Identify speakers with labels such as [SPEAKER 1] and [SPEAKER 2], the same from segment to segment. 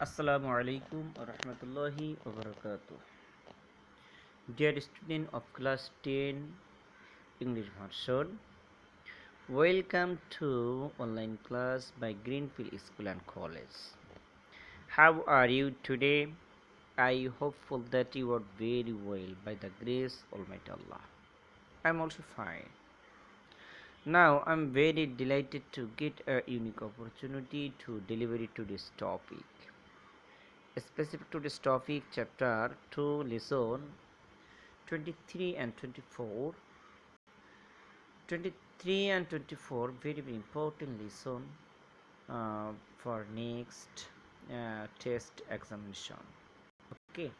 [SPEAKER 1] Assalamu alaikum wa rahmatullahi wa barakatuh. Dear student of class 10 English version, welcome to online class by Greenfield School and College. How are you today? I hopeful that you are very well by the grace of Almighty Allah. I'm also fine. Now I'm very delighted to get a unique opportunity to deliver today's topic. Specific to this topic, chapter 2, lesson 23 and 24. 23 and 24 very important lesson for next test examination. Okay.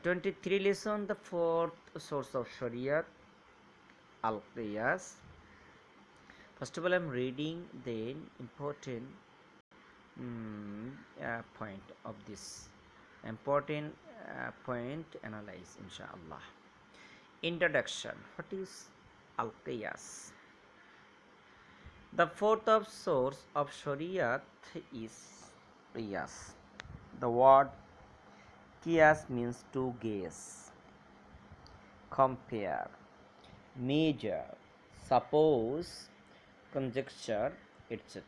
[SPEAKER 1] 23 lesson, the fourth source of Sharia, al-Qiyas. First of all, I'm reading the important point of this important point analyze inshallah. Introduction. What is al-Qiyas? The fourth of source of Shariat is Qiyas. The word Qiyas means to guess, compare, measure, suppose, conjecture, etc.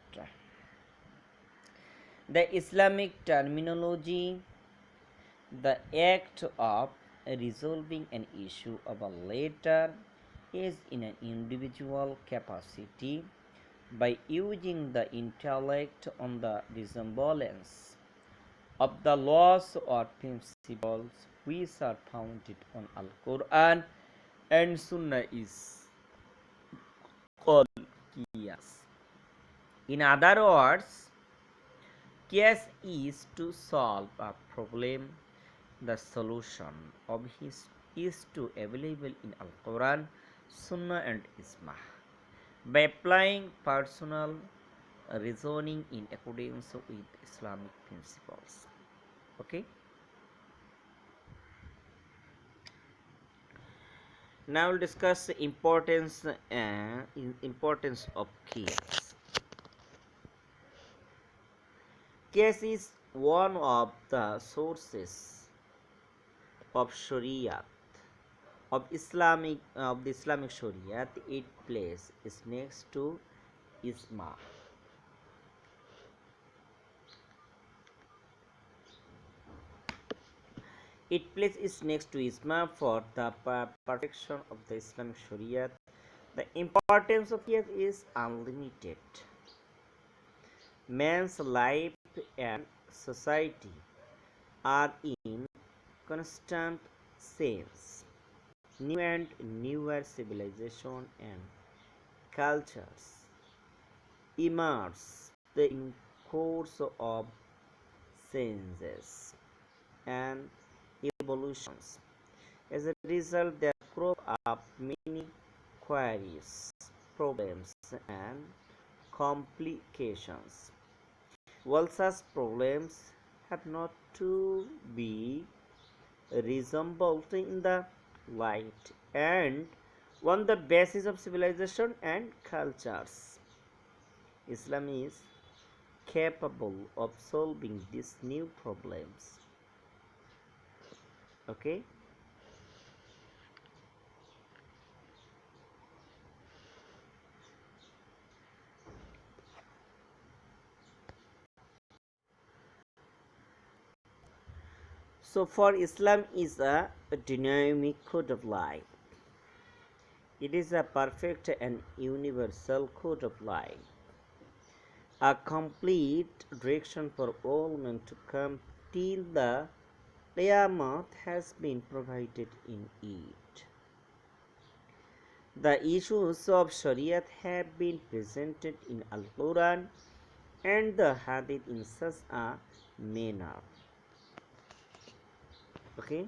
[SPEAKER 1] The Islamic terminology, the act of resolving an issue of a later is in an individual capacity by using the intellect on the resemblance of the laws or principles which are founded on Al-Quran and Sunnah is called Qiyas. In other words, Qiyas is to solve a problem. The solution of his is to available in Al-Quran, Sunnah and Ijma by applying personal reasoning in accordance with Islamic principles. Okay. Now we'll discuss the importance of Qiyas. Qiyas is one of the sources of Sharia of the Islamic Sharia. Its place is next to Ijma. Its place is next to Ijma for the perfection of the Islamic Sharia. The importance of Qiyas is unlimited. Man's life and society are in constant change. New and newer civilization and cultures emerge in course of changes and evolutions. As a result, there crop up many queries, problems, and complications. While such problems have not to be resolved in the light and on the basis of civilization and cultures, Islam is capable of solving these new problems. Okay. So for Islam is a dynamic code of life. It is a perfect and universal code of life, a complete direction for all men to come till the Qiyamah has been provided in it. The issues of Shariat have been presented in Al-Quran and the Hadith in such a manner. Okay.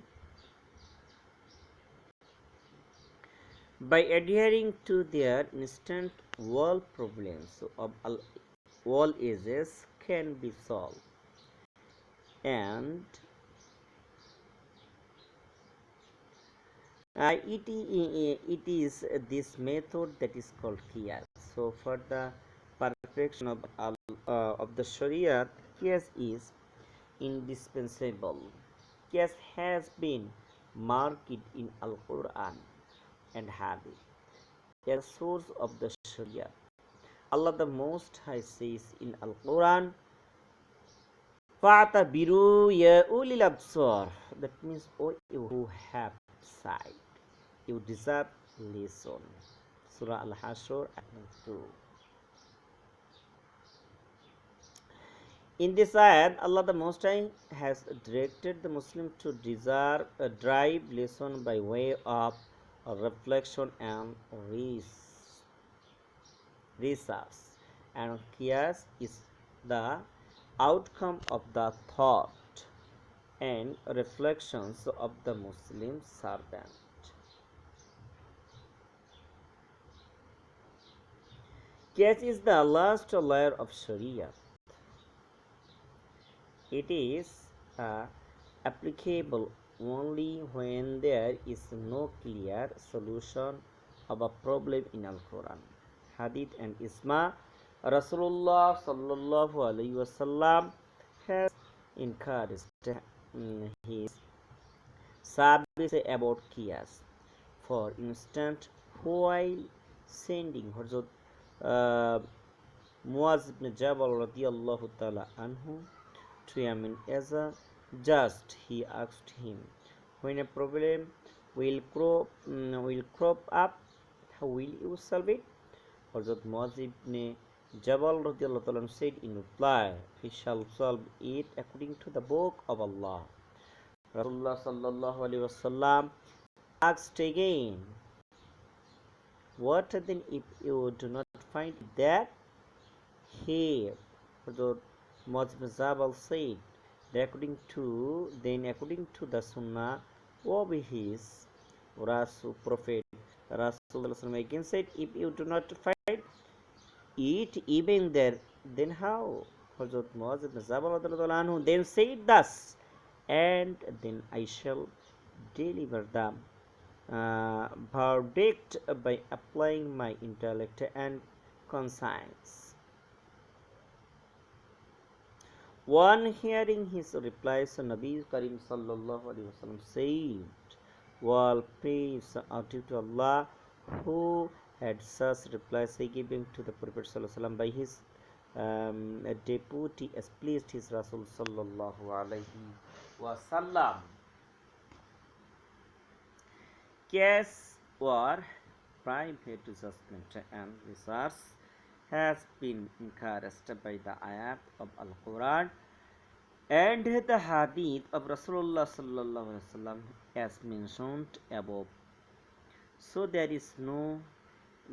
[SPEAKER 1] By adhering to their instant world problems of all ages can be solved, and it is this method that is called Qiyas. So for the perfection of the Sharia, Qiyas is indispensable. Qiyas has been marked in Al Quran and Hadith as a source of the Sharia. Allah the Most High says in Al Quran, Fa'tabiru ya ulil absar. That means, O you who have sight, you deserve lesson. Surah Al-Hashr, ayat 2. In this ayat, Allah the Most High has directed the Muslim to deserve a drive lesson by way of a reflection and research. And qiyas is the outcome of the thought and reflections of the Muslim servant. Qiyas is the last layer of Sharia. It is applicable only when there is no clear solution of a problem in Al Quran, Hadith, and Isma. Rasulullah sallallahu alaihi wasallam has encouraged his service about qiyas. For instance, while sending Hazrat Muaz ibn Jabal radiyallahu ta'ala anhu to Yemen as a judge, he asked him, when a problem will crop up, how will you solve it? Hazrat Muaz ibn Jabal radiyallahu ta'ala said in reply, we shall solve it according to the book of Allah. Rasulullah sallallahu alaihi wasallam asked again, what then if you do not find that? Here, Hazrat Muaz ibn Jabal said, according to the Sunnah of his Rasul Prophet Rasul again said, if you do not find it even there, then how? Hazrat Muaz ibn Jabal then said thus, and then I shall deliver the verdict by applying my intellect and conscience. One hearing his replies, Nabi Karim sallallahu alaihi wasallam said, "All praise are due to Allah, who had such replies given to the Prophet sallallahu alaihi wasallam by his deputy, as pleased his Rasul sallallahu alaihi wasallam." Case or private judgment and research has been encouraged by the ayat of Al-Quran and the hadith of Rasulullah sallallahu alaihi wasallam as mentioned above. So there is no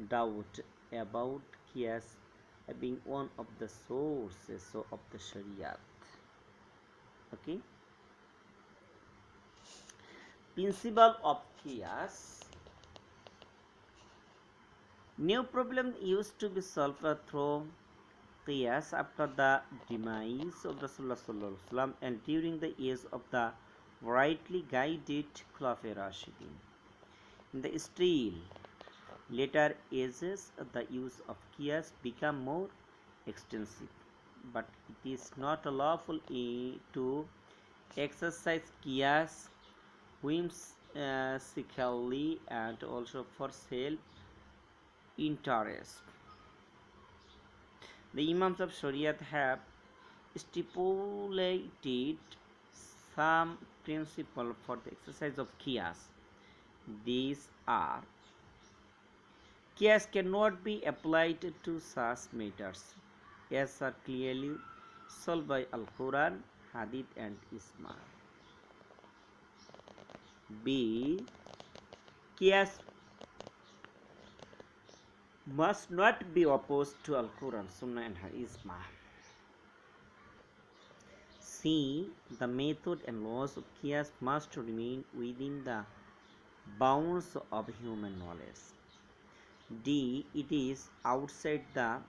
[SPEAKER 1] doubt about qiyas being one of the sources of the Shariat. Okay. Principle of qiyas. New problem used to be solved through qiyas after the demise of Rasulullah sallallahu alaihi wasallam and during the years of the rightly guided Khulafa'i Rashidin. In the still later ages, the use of qiyas became more extensive, but it is not lawful to exercise qiyas whimsically and also for self-interest. The Imams of Shariat have stipulated some principle for the exercise of qiyas. These are: qiyas cannot be applied to such matters as are clearly solved by Al-Quran, Hadith, and Isma. B. Qiyas must not be opposed to Al-Quran, Sunnah, and Isma. C. The method and laws of qiyas must remain within the bounds of human knowledge. D. It is outside the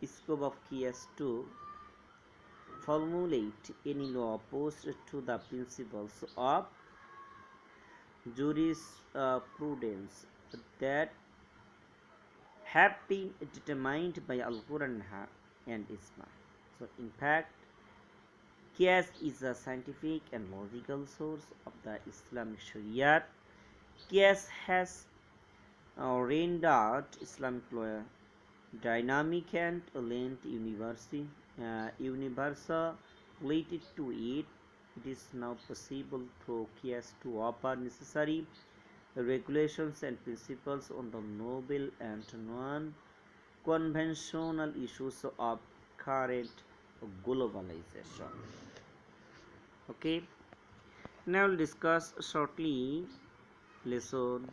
[SPEAKER 1] scope of qiyas to formulate any law opposed to the principles of jurisprudence that have been determined by Al-Quran and Isma. So, in fact, Qiyas is a scientific and logical source of the Islamic Sharia. Qiyas has rendered Islamic law dynamic and lent universality to it. It is now possible through Qiyas to offer necessary regulations and principles on the novel and non-conventional issues of current globalization. Okay, now we'll discuss shortly lesson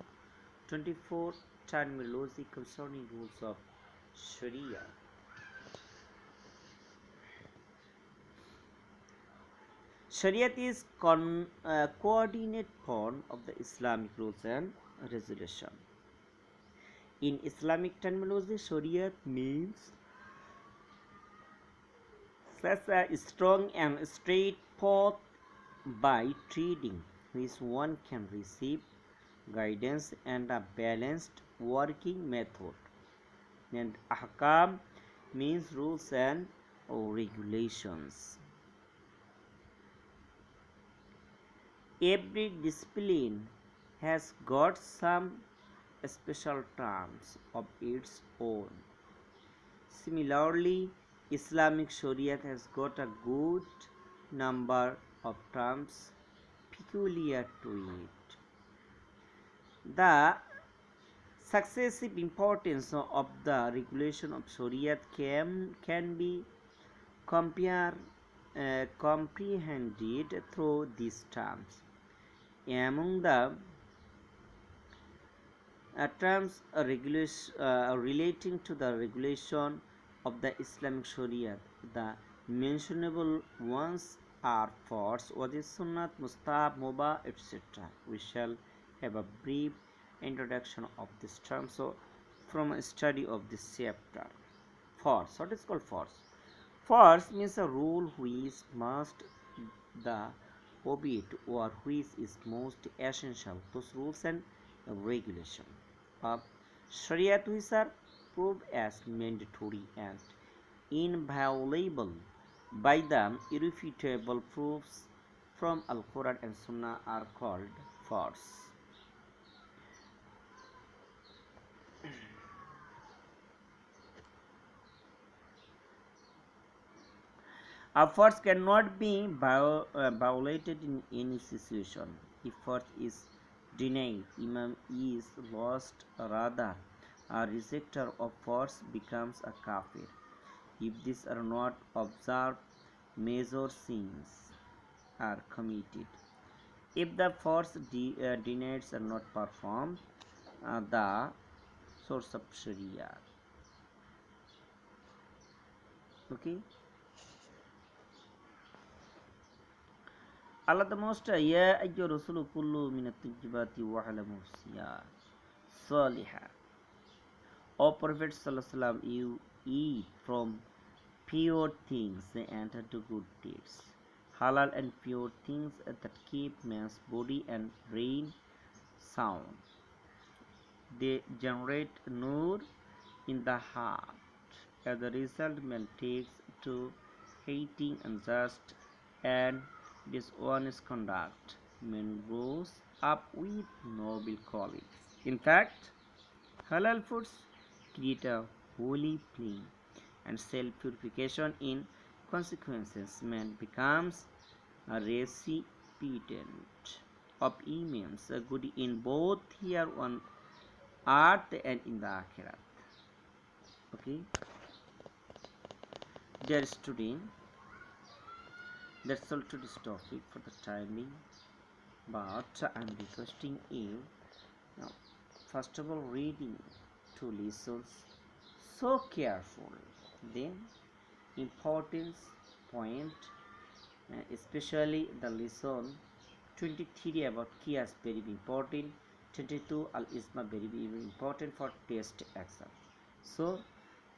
[SPEAKER 1] 24, terminology concerning rules of Sharia. Shariat is coordinate form of the Islamic rules and regulation. In Islamic terminology, Shariat means such a strong and straight path by treading which one can receive guidance and a balanced working method. And Ahkam means rules and regulations. Every discipline has got some special terms of its own. Similarly, Islamic Sharia has got a good number of terms peculiar to it. The successive importance of the regulation of Sharia can be comprehended through these terms. Among the terms relating to the regulation of the Islamic Sharia, the mentionable ones are farz, wajib, sunnat, mustahab, mubah, etc. We shall have a brief introduction of this term. So, from a study of this chapter, farz. What is called farz? Farz means a rule which must the obeyed or which is most essential. Those rules and regulation of Shariat which are proved as mandatory and inviolable by the irrefutable proofs from Al-Quran and Sunnah are called farz. A farz cannot be violated in any situation. If farz is denied, Imam is lost, rather a rejecter of farz becomes a kafir. If these are not observed, major sins are committed. If the farz denied are not performed, the source of Sharia. Okay. Allah the Most Ya ayyuha rasulu kullu min at-tayyibati wa alamu salihah. O Prophet Sallallahu you eat from pure things and do good deeds. Halal and pure things that keep man's body and brain sound. They generate nur in the heart. As a result, man takes to hating unjust and dishonest conduct. Man grows up with noble qualities. In fact, halal foods create a holy flame and self-purification. In consequences, man becomes a recipient of immense good in both here on earth and in the Akhirat. Okay, dear student, that's all to this topic for the time being. But I'm requesting you now, first of all, reading two lessons so carefully. Then importance point, especially the lesson 23 about Qiyas very important, 22 Al-Isma very important for test exam. So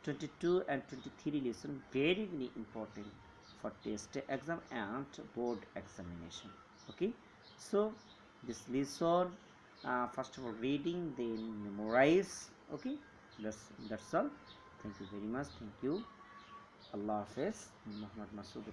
[SPEAKER 1] 22 and 23 lesson very important for test exam and board examination. Okay, so this lesson first of all reading, then memorize. Okay, that's all. Thank you very much. Thank you. Allah Hafiz. Muhammad Masood.